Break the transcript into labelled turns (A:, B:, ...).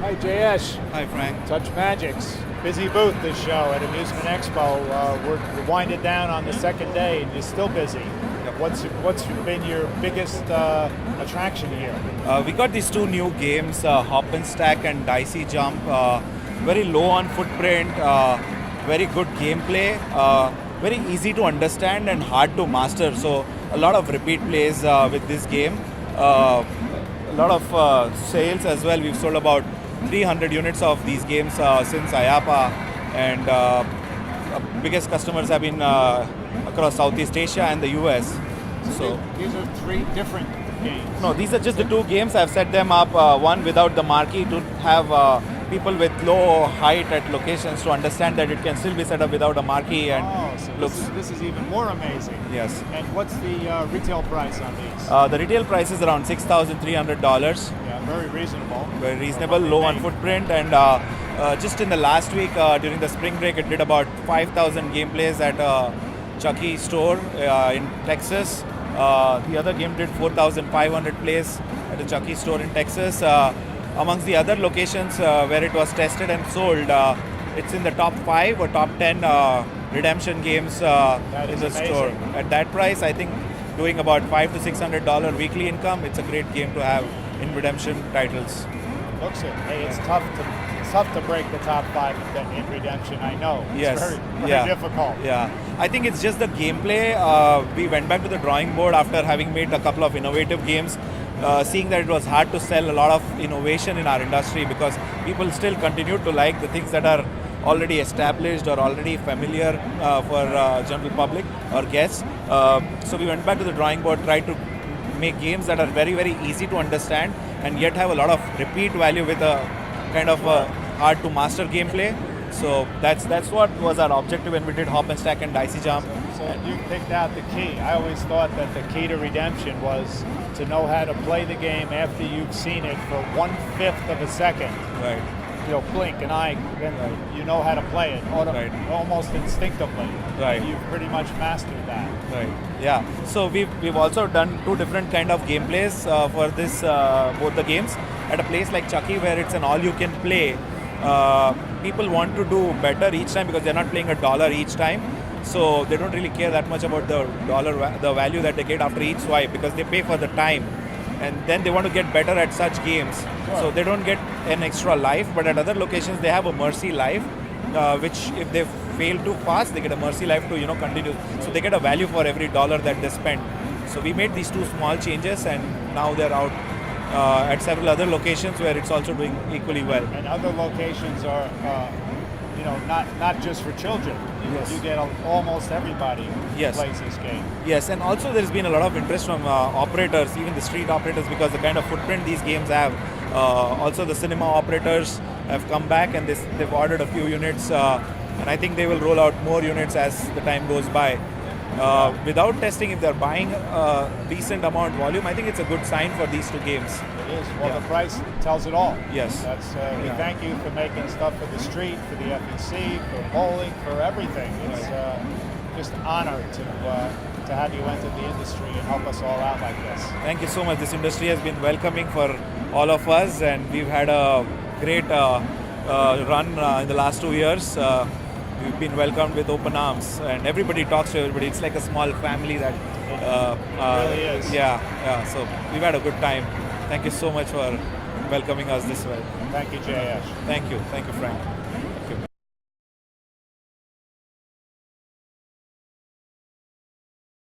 A: Hi, Jayesh.
B: Hi, Frank.
A: Touch Magix. Busy booth this show at Amusement Expo. We're winded down on the second day, and you're still busy.
B: Yep.
A: What's been your biggest attraction here?
B: We got these two new games, Hop and Stack and Dicey Jump. Very low on footprint, very good gameplay, very easy to understand and hard to master. So a lot of repeat plays with this game. A lot of sales as well. We've sold about 300 units of these games since IAPA, and biggest customers have been across Southeast Asia and the US.
A: So these are three different games.
B: No, these are just the two games. I've set them up, one without the marquee to have people with low height at locations to understand that it can still be set up without a marquee, and
A: so
B: looks.
A: this is even more amazing.
B: Yes.
A: And what's the retail price on these?
B: The retail price is around $6,300.
A: Yeah, very reasonable.
B: Very reasonable, low on footprint, and just in the last week during the spring break, it did about 5,000 gameplays at Chucky store in Texas. The other game did 4,500 plays at a Chucky store in Texas. Amongst the other locations where it was tested and sold, it's in the top 5 or top 10 redemption games in the store. At that price, I think doing about $500 to $600 weekly income, it's a great game to have in redemption titles.
A: Looks it. Hey, it's tough to break the top 5 in redemption. I know. It's
B: Yes.
A: very difficult.
B: Yeah, I think it's just the gameplay. We went back to the drawing board after having made a couple of innovative games, seeing that it was hard to sell a lot of innovation in our industry because people still continue to like the things that are already established or already familiar for general public or guests. So we went back to the drawing board, tried to make games that are very, very easy to understand and yet have a lot of repeat value with a kind of hard to master gameplay. So that's what was our objective when we did Hop and Stack and Dicey Jump.
A: So you picked out the key. I always thought that the key to redemption was to know how to play the game after you've seen it for 1/5 of a second.
B: Right.
A: You know, blink an eye, then you know how to play it almost instinctively.
B: Right.
A: You've pretty much mastered that.
B: Right. Yeah. So we've also done two different kind of gameplays for this both the games. At a place like Chucky, where it's an all-you-can-play, people want to do better each time because they're not playing $1 each time. So they don't really care that much about the the value that they get after each swipe because they pay for the time, and then they want to get better at such games.
A: Sure.
B: So they don't get an extra life, but at other locations they have a mercy life, which if they fail too fast, they get a mercy life to continue. So they get a value for every dollar that they spend. So we made these two small changes, and now they're out at several other locations where it's also doing equally well.
A: And other locations are, not just for children.
B: Yes.
A: You get almost everybody
B: Yes.
A: plays this game.
B: Yes, and also there's been a lot of interest from operators, even the street operators, because the kind of footprint these games have. Also the cinema operators have come back and they've ordered a few units, and I think they will roll out more units as the time goes by. Without testing, if they're buying a decent amount volume, I think it's a good sign for these two games.
A: It is. Well, the price tells it all.
B: Yes.
A: We thank you for making stuff for the street, for the FEC, for bowling, for everything. It's just an honor to have you enter the industry and help us all out like this.
B: Thank you so much. This industry has been welcoming for all of us, and we've had a great run in the last 2 years. We've been welcomed with open arms, and everybody talks to everybody. It's like a small family that
A: really is.
B: Yeah. So we've had a good time. Thank you so much for welcoming us this way.
A: Thank you, Jayesh.
B: Thank you, Frank.